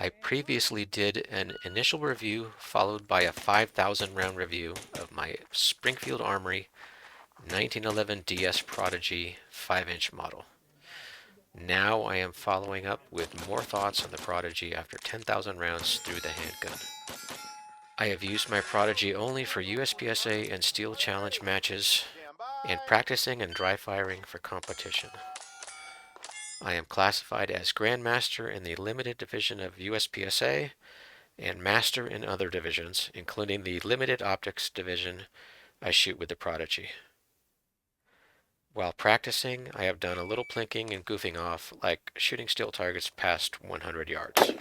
I previously did an initial review followed by a 5,000 round review of my Springfield Armory 1911 DS Prodigy 5-inch model. Now I am following up with more thoughts on the Prodigy after 10,000 rounds through the handgun. I have used my Prodigy only for USPSA and Steel Challenge matches and practicing and dry firing for competition. I am classified as Grandmaster in the limited division of USPSA and Master in other divisions, including the limited optics division I shoot with the Prodigy. While practicing, I have done a little plinking and goofing off, like shooting steel targets past 100 yards.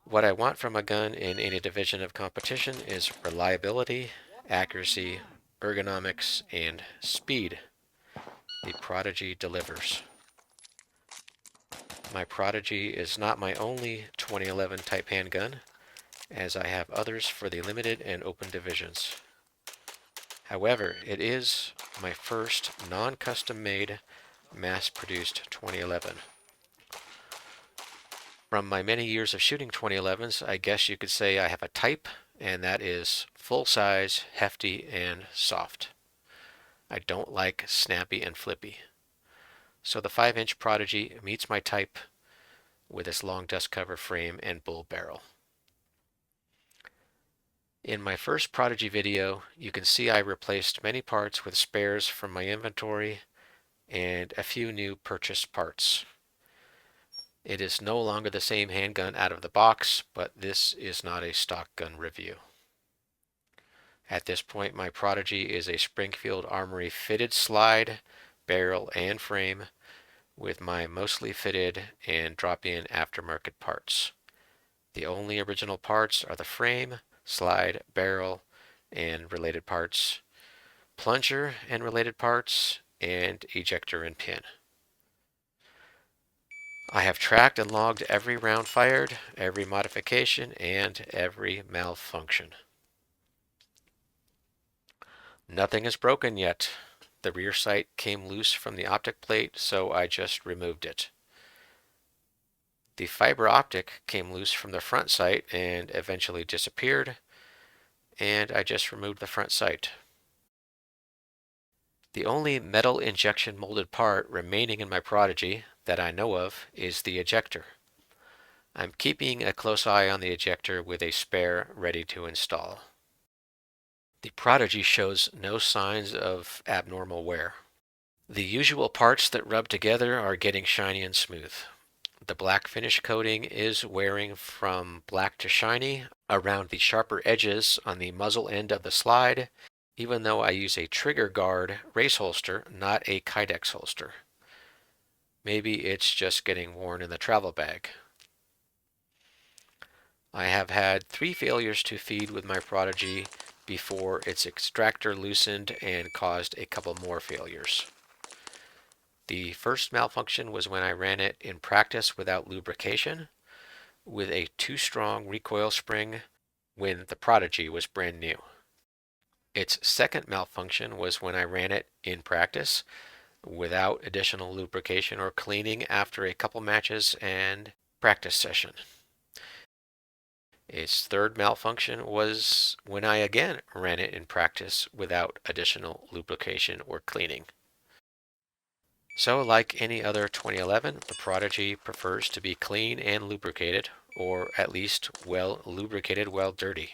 What I want from a gun in any division of competition is reliability, accuracy, ergonomics, and speed. The Prodigy delivers. My Prodigy is not my only 2011 type handgun, as I have others for the limited and open divisions. However, it is my first non-custom made, mass-produced 2011. From my many years of shooting 2011s, I guess you could say I have a type, and that is full-size, hefty, and soft. I don't like snappy and flippy. So the 5-inch Prodigy meets my type with its long dust cover frame and bull barrel. In my first Prodigy video, you can see I replaced many parts with spares from my inventory and a few new purchased parts. It is no longer the same handgun out of the box, but this is not a stock gun review. At this point, my Prodigy is a Springfield Armory fitted slide, barrel, and frame with my mostly fitted and drop-in aftermarket parts. The only original parts are the frame, slide, barrel, and related parts, plunger and related parts, and ejector and pin. I have tracked and logged every round fired, every modification, and every malfunction. Nothing is broken yet. The rear sight came loose from the optic plate, so I just removed it. The fiber optic came loose from the front sight and eventually disappeared, and I just removed the front sight. The only metal injection molded part remaining in my Prodigy that I know of is the ejector. I'm keeping a close eye on the ejector with a spare ready to install. The Prodigy shows no signs of abnormal wear. The usual parts that rub together are getting shiny and smooth. The black finish coating is wearing from black to shiny around the sharper edges on the muzzle end of the slide, even though I use a trigger guard race holster, not a Kydex holster. Maybe it's just getting worn in the travel bag. I have had 3 failures to feed with my Prodigy before its extractor loosened and caused a couple more failures. The first malfunction was when I ran it in practice without lubrication, with a too strong recoil spring when the Prodigy was brand new. Its second malfunction was when I ran it in practice without additional lubrication or cleaning after a couple matches and practice session. Its third malfunction was when I again ran it in practice without additional lubrication or cleaning. So, like any other 2011, the Prodigy prefers to be clean and lubricated, or at least well lubricated while dirty.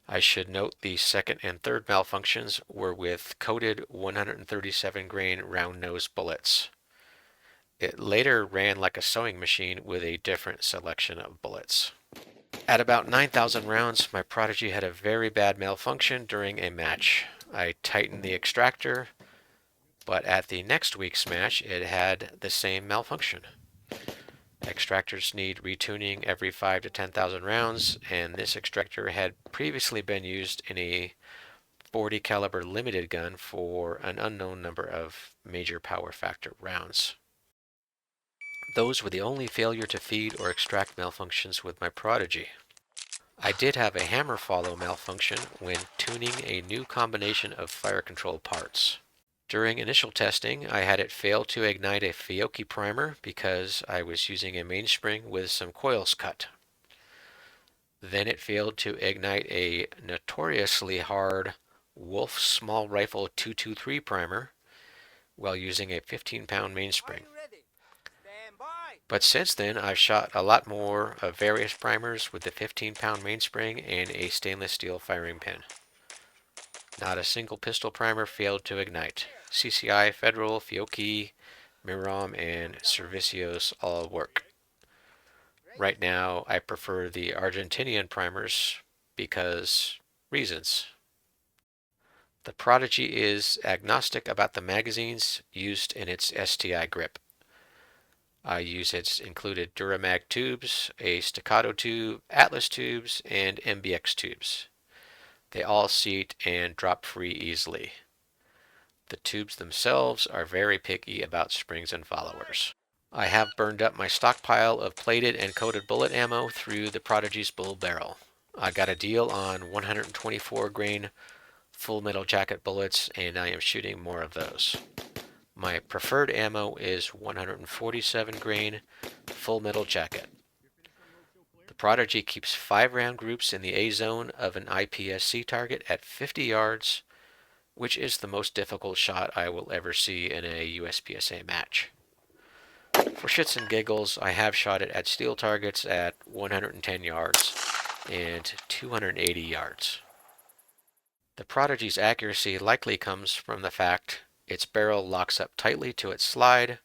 I should note the second and third malfunctions were with coated 137 grain round nose bullets. It later ran like a sewing machine with a different selection of bullets. At about 9,000 rounds, my Prodigy had a very bad malfunction during a match. I tightened the extractor, but at the next week's match, it had the same malfunction. Extractors need retuning every 5 to 10,000 rounds, and this extractor had previously been used in a 40 caliber limited gun for an unknown number of major power factor rounds. Those were the only failure to feed or extract malfunctions with my Prodigy. I did have a hammer follow malfunction when tuning a new combination of fire control parts. During initial testing, I had it fail to ignite a Fiocchi primer because I was using a mainspring with some coils cut. Then it failed to ignite a notoriously hard Wolf Small Rifle 223 primer while using a 15-pound mainspring. But since then, I've shot a lot more of various primers with the 15-pound mainspring and a stainless steel firing pin. Not a single pistol primer failed to ignite. CCI, Federal, Fiocchi, Miram, and Servicios all work. Right now, I prefer the Argentinian primers because reasons. The Prodigy is agnostic about the magazines used in its STI grip. I use its included Duramag tubes, a staccato tube, Atlas tubes, and MBX tubes. They all seat and drop free easily. The tubes themselves are very picky about springs and followers. I have burned up my stockpile of plated and coated bullet ammo through the Prodigy's bull barrel. I got a deal on 124 grain full metal jacket bullets, and I am shooting more of those. My preferred ammo is 147 grain full metal jacket. The Prodigy keeps 5-round groups in the A zone of an IPSC target at 50 yards, which is the most difficult shot I will ever see in a USPSA match. For shits and giggles, I have shot it at steel targets at 110 yards and 280 yards. The Prodigy's accuracy likely comes from the fact its barrel locks up tightly to its slide,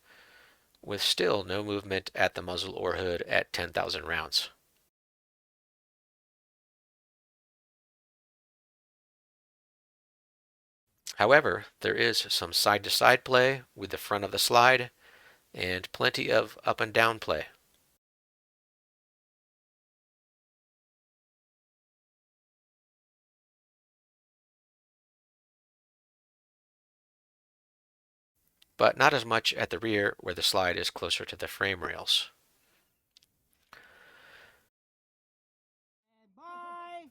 with still no movement at the muzzle or hood at 10,000 rounds. However, there is some side-to-side play with the front of the slide, and plenty of up and down play. But not as much at the rear where the slide is closer to the frame rails.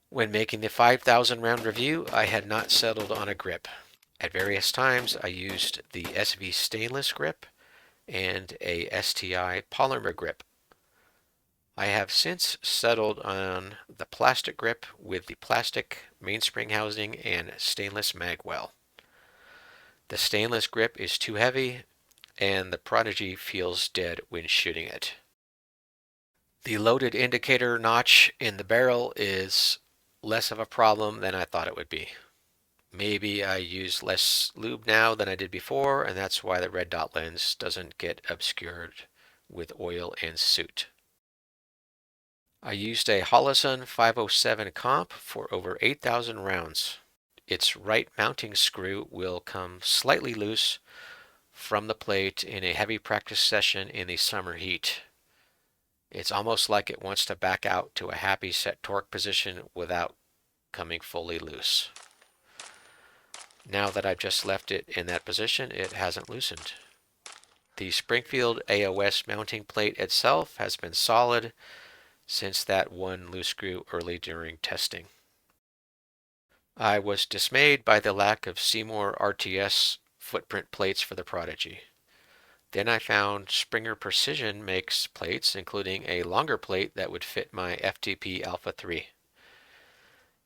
When making the 5,000 round review, I had not settled on a grip. At various times, I used the SV stainless grip and a STI polymer grip. I have since settled on the plastic grip with the plastic mainspring housing and stainless magwell. The stainless grip is too heavy, and the Prodigy feels dead when shooting it. The loaded indicator notch in the barrel is less of a problem than I thought it would be. Maybe I use less lube now than I did before, and that's why the red dot lens doesn't get obscured with oil and soot. I used a Holosun 507 comp for over 8,000 rounds. Its right mounting screw will come slightly loose from the plate in a heavy practice session in the summer heat. It's almost like it wants to back out to a happy set torque position without coming fully loose. Now that I've just left it in that position, it hasn't loosened. The Springfield AOS mounting plate itself has been solid since that one loose screw early during testing. I was dismayed by the lack of Seymour RTS footprint plates for the Prodigy. Then I found Springer Precision makes plates, including a longer plate that would fit my FTP Alpha 3.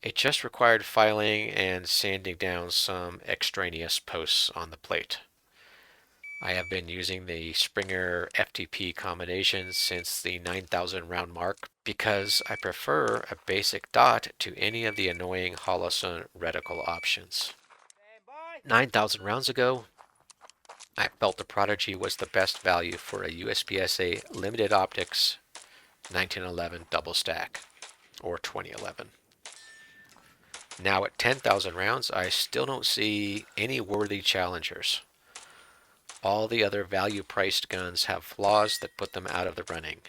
It just required filing and sanding down some extraneous posts on the plate. I have been using the Springer FTP combination since the 9,000 round mark because I prefer a basic dot to any of the annoying Holosun reticle options. 9,000 rounds ago, I felt the Prodigy was the best value for a USPSA Limited Optics 1911 double stack, or 2011. Now at 10,000 rounds, I still don't see any worthy challengers. All the other value-priced guns have flaws that put them out of the running.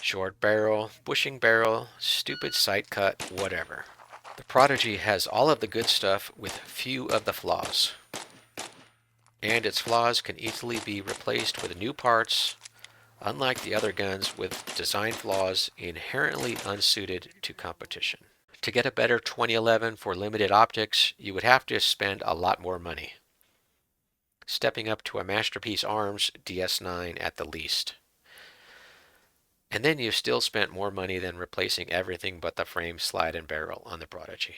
Short barrel, bushing barrel, stupid sight cut, whatever. The Prodigy has all of the good stuff with few of the flaws. And its flaws can easily be replaced with new parts, unlike the other guns with design flaws inherently unsuited to competition. To get a better 2011 for limited optics, you would have to spend a lot more money. stepping up to a Masterpiece Arms DS9 at the least. And then you've still spent more money than replacing everything but the frame, slide, and barrel on the Prodigy.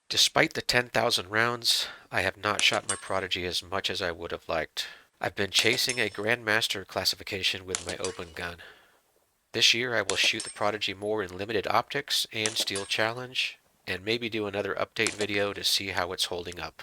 Despite the 10,000 rounds, I have not shot my Prodigy as much as I would have liked. I've been chasing a Grandmaster classification with my open gun. This year I will shoot the Prodigy more in limited optics and Steel Challenge, and maybe do another update video to see how it's holding up.